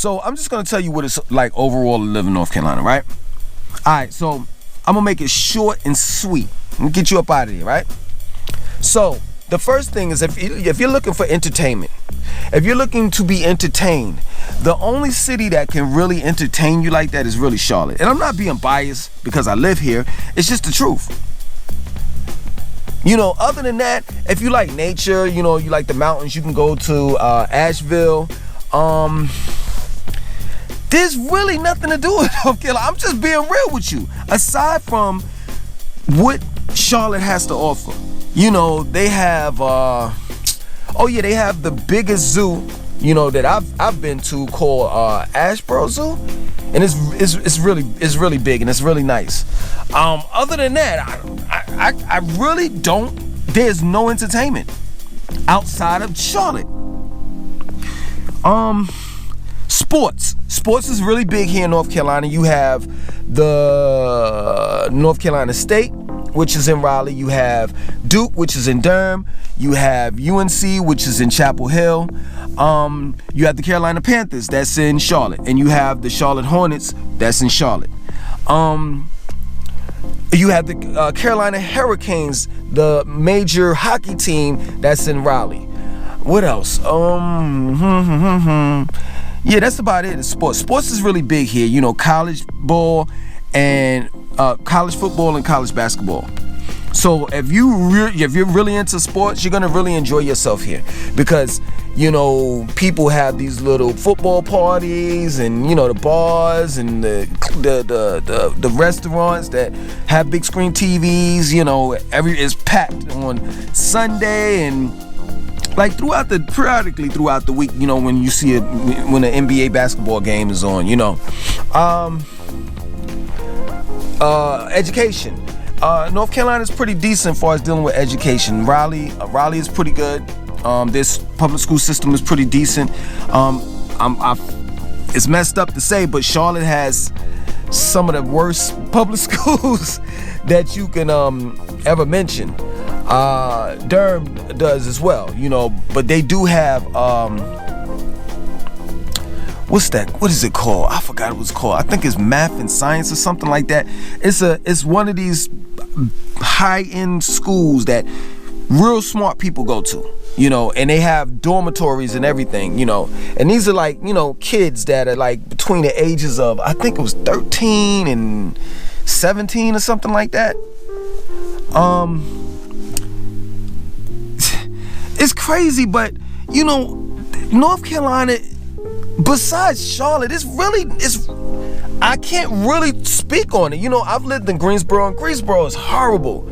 So I'm just gonna tell you what it's like overall to live in North Carolina, right? All right, so I'm gonna make it short and sweet and get you up out of here, right? So the first thing is if you're looking for entertainment, if you're looking to be entertained, the only city that can really entertain you like that is really Charlotte. And I'm not being biased because I live here. It's just the truth. You know, other than that, if you like nature, you know, you like the mountains, you can go to Asheville. There's really nothing to do with North Carolina. I'm just being real with you. Aside from what Charlotte has to offer, you know, they have they have the biggest zoo, you know, that I've been to, called Asheboro Zoo, and it's really big and it's really nice. Other than that, I really don't. There's no entertainment outside of Charlotte. Sports is really big here in North Carolina. You have the North Carolina State, which is in Raleigh. You have Duke, which is in Durham. You have UNC, which is in Chapel Hill. You have the Carolina Panthers, that's in Charlotte, and you have the Charlotte Hornets, that's in Charlotte. You have the Carolina Hurricanes, the major hockey team, that's in Raleigh. What else? Yeah, that's about it. It's sports. Sports is really big here. You know, college ball and college football and college basketball. So if you're really into sports, you're gonna really enjoy yourself here, because you know people have these little football parties, and you know the bars and the restaurants that have big screen TVs. You know, it's packed on Sunday and like periodically throughout the week. You know, when you see when an NBA basketball game is on. You know, education. North Carolina is pretty decent as far as dealing with education. Raleigh is pretty good. This public school system is pretty decent. It's messed up to say, but Charlotte has some of the worst public schools that you can ever mention. Durham does as well, you know, but they do have what's that? What is it called? I forgot what it's called. I think it's math and science or something like that. It's one of these high-end schools that real smart people go to, you know, and they have dormitories and everything, you know. And these are like, you know, kids that are like between the ages of, I think it was 13 and 17 or something like that. It's crazy, but you know, North Carolina, besides Charlotte, I can't really speak on it. You know, I've lived in Greensboro, and Greensboro is horrible.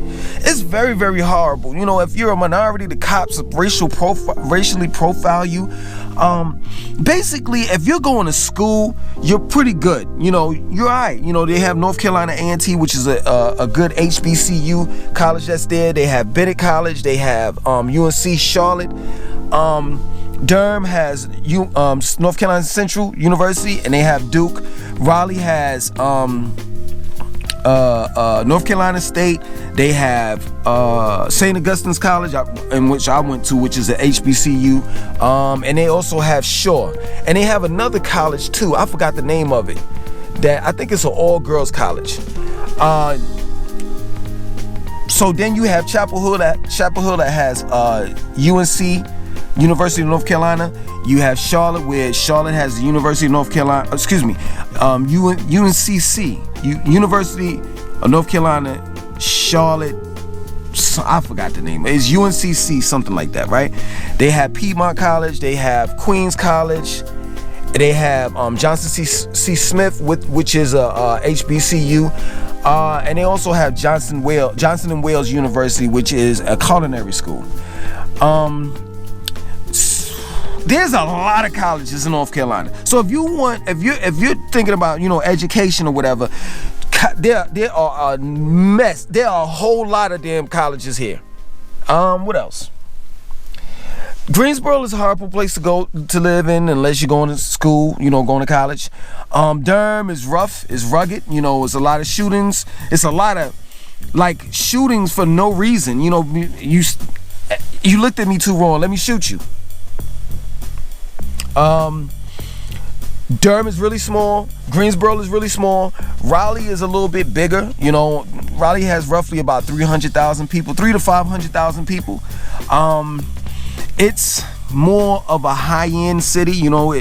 It's very, very horrible. You know, if you're a minority, the cops racially profile you. Basically, if you're going to school, you're pretty good. You know, you're all right. You know, they have North Carolina A&T, which is a good HBCU college that's there. They have Bennett College. They have UNC Charlotte. Durham has North Carolina Central University, and they have Duke. Raleigh has North Carolina State. They have St. Augustine's College, in which I went to, which is an HBCU. And they also have Shaw. And they have another college too. I forgot the name of it. That I think it's an all-girls college. So then you have Chapel Hill that has UNC, University of North Carolina. You have Charlotte, where Charlotte has the University of North Carolina. UNCC, University of North Carolina, Charlotte. I forgot the name. It's UNCC, something like that, right? They have Piedmont College. They have Queens College. They have Johnson C. Smith, which is a HBCU. And they also have Johnson and Wales University, which is a culinary school. There's a lot of colleges in North Carolina. So if you're thinking about, you know, education or whatever, there are a mess. There are a whole lot of damn colleges here. What else? Greensboro is a horrible place to live in unless you're going to school, you know, going to college. Durham is rough, is rugged, you know, it's a lot of shootings. It's a lot of like shootings for no reason. You know, you looked at me too wrong, let me shoot you. Durham is really small. Greensboro is really small. Raleigh is a little bit bigger. You know, Raleigh has roughly about 300,000 people, 300,000 to 500,000 people. It's more of a high-end city. You know,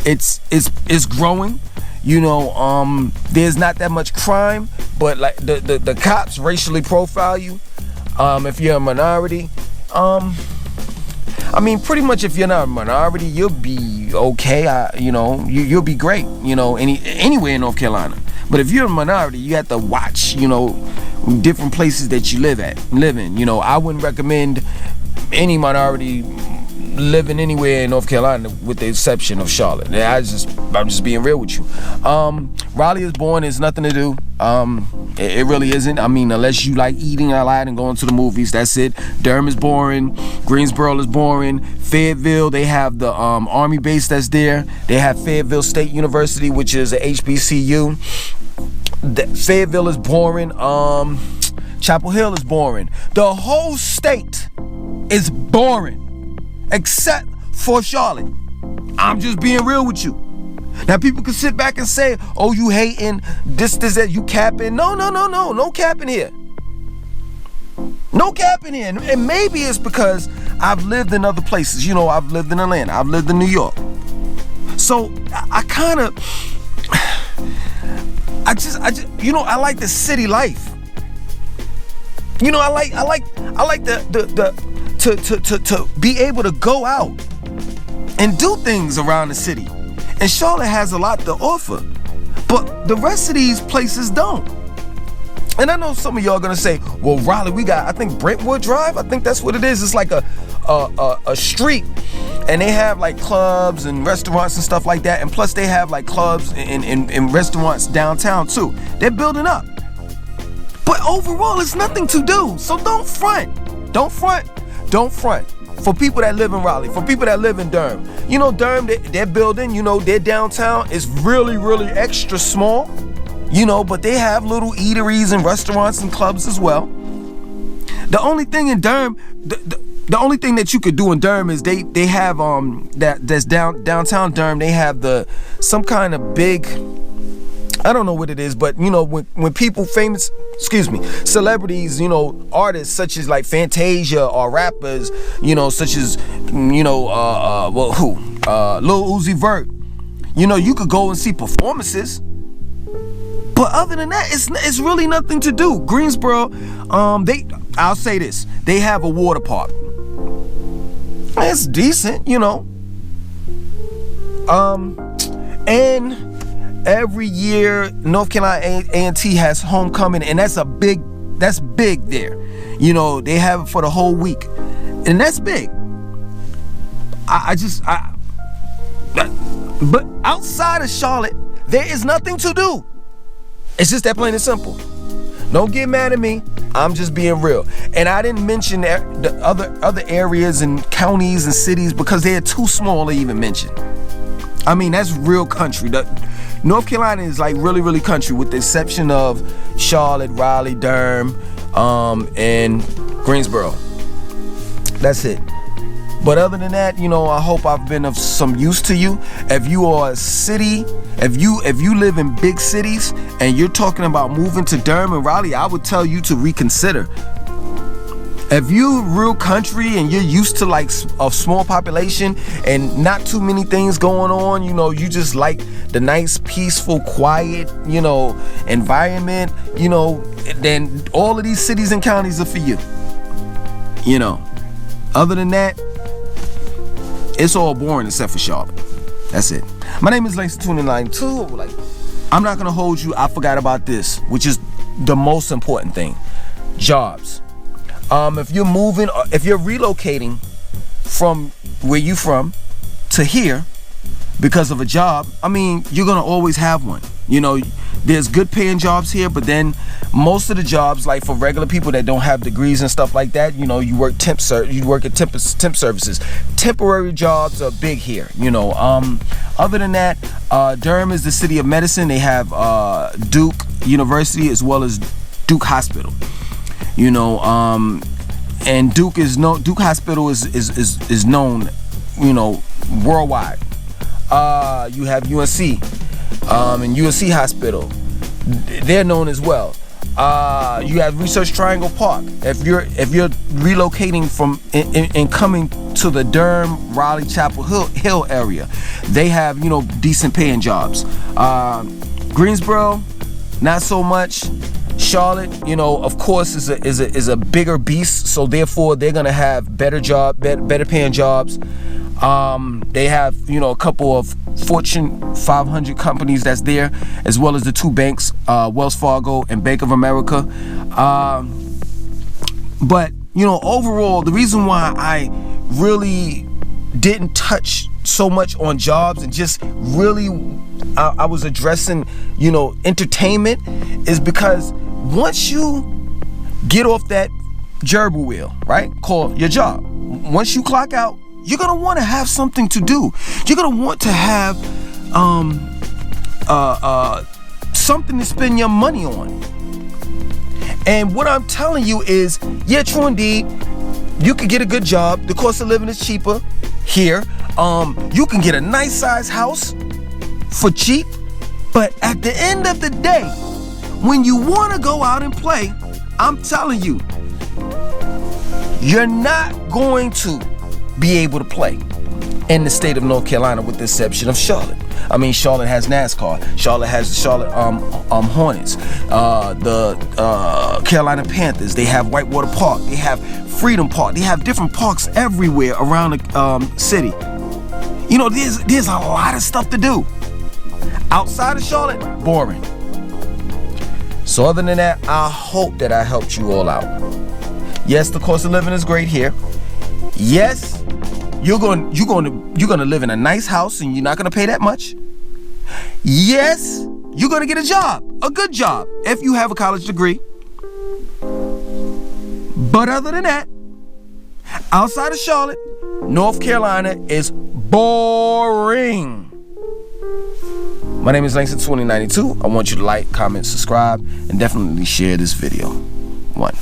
it's growing. You know, there's not that much crime, but like the cops racially profile you if you're a minority. I mean, pretty much if you're not a minority, you'll be okay. You know, you'll be great. You know, anywhere in North Carolina. But if you're a minority, you have to watch. You know, different places that you live in. You know, I wouldn't recommend any minority living anywhere in North Carolina with the exception of Charlotte. I'm just being real with you. Raleigh is boring. There's nothing to do. It really isn't. I mean, unless you like eating a lot and going to the movies, that's it. Durham is boring. Greensboro is boring. Fayetteville, they have the Army base that's there. They have Fayetteville State University, which is a HBCU. Fayetteville is boring. Chapel Hill is boring. The whole state is boring. Except for Charlotte. I'm just being real with you. Now people can sit back and say, oh, you hating, this, that, you capping. No capping here. No capping here. And maybe it's because I've lived in other places. You know, I've lived in Atlanta, I've lived in New York. So I kind of, I just, you know, I like the city life. You know, I like to be able to go out and do things around the city. And Charlotte has a lot to offer, but the rest of these places don't. And I know some of y'all are gonna say, well, Raleigh, we got, I think Brentwood Drive, I think that's what it is. It's like a street, and they have like clubs and restaurants and stuff like that. And plus they have like clubs and restaurants downtown too. They're building up. But overall, it's nothing to do. So don't front. For people that live in Raleigh, for people that live in Durham. You know, Durham, their building, you know, their downtown is really, really extra small. You know, but they have little eateries and restaurants and clubs as well. The only thing in Durham, the only thing that you could do in Durham is they have that's downtown Durham. They have some kind of big, I don't know what it is, but you know, when people celebrities, you know, artists such as like Fantasia or rappers, you know, such as, you know, Lil Uzi Vert, you know, you could go and see performances. But other than that, it's really nothing to do. Greensboro, I'll say this, they have a water park. It's decent, you know. And every year, North Carolina A&T has homecoming, and that's big there. You know, they have it for the whole week, and that's big. But outside of Charlotte, there is nothing to do. It's just that plain and simple. Don't get mad at me. I'm just being real. And I didn't mention the other areas and counties and cities because they're too small to even mention. I mean, that's real country. North Carolina is like really, really country, with the exception of Charlotte, Raleigh, Durham, and Greensboro. That's it. But other than that, you know, I hope I've been of some use to you. If you are a city, if you live in big cities and you're talking about moving to Durham and Raleigh, I would tell you to reconsider. If you're real country and you're used to like a small population and not too many things going on, you know, you just like the nice, peaceful, quiet, you know, environment, you know, then all of these cities and counties are for you. You know, other than that, it's all boring except for Charlotte. That's it. My name is Langston Tuning Line 2. Like, I'm not gonna hold you. I forgot about this, which is the most important thing. Jobs. If you're moving, if you're relocating from where you from to here because of a job, I mean, you're gonna always have one. You know, there's good paying jobs here, but then most of the jobs, like for regular people that don't have degrees and stuff like that, you know, you work at temp services. Temporary jobs are big here. You know, other than that, Durham is the city of medicine. They have Duke University as well as Duke Hospital. You know, and Duke Hospital is known, you know, worldwide. You have UNC and UNC Hospital. They're known as well. You have Research Triangle Park. If you're relocating from and coming to the Durham, Raleigh, Chapel Hill area, they have, you know, decent paying jobs. Greensboro, not so much. Charlotte, you know, of course, is a bigger beast, so therefore they're gonna have better paying jobs. They have, you know, a couple of Fortune 500 companies that's there, as well as the two banks, Wells Fargo and Bank of America. But, you know, overall, the reason why I really didn't touch so much on jobs and just really I was addressing, you know, entertainment, is because once you get off that gerbil wheel, right, called your job, once you clock out, you're gonna want to have something to do. You're gonna want to have something to spend your money on. And what I'm telling you is, yeah, true indeed, you can get a good job. The cost of living is cheaper here. You can get a nice size house for cheap. But at the end of the day, when you want to go out and play, I'm telling you, you're not going to be able to play in the state of North Carolina, with the exception of Charlotte. I mean, Charlotte has NASCAR. Charlotte has the Charlotte Hornets. The Carolina Panthers. They have Whitewater Park. They have Freedom Park. They have different parks everywhere around the city. You know, there's a lot of stuff to do. Outside of Charlotte, boring. So other than that, I hope that I helped you all out. Yes, the cost of living is great here. Yes, you're gonna live in a nice house and you're not gonna pay that much. Yes, you're gonna get a job, a good job, if you have a college degree. But other than that, outside of Charlotte, North Carolina is boring. My name is Langston2092. I want you to like, comment, subscribe, and definitely share this video. 1.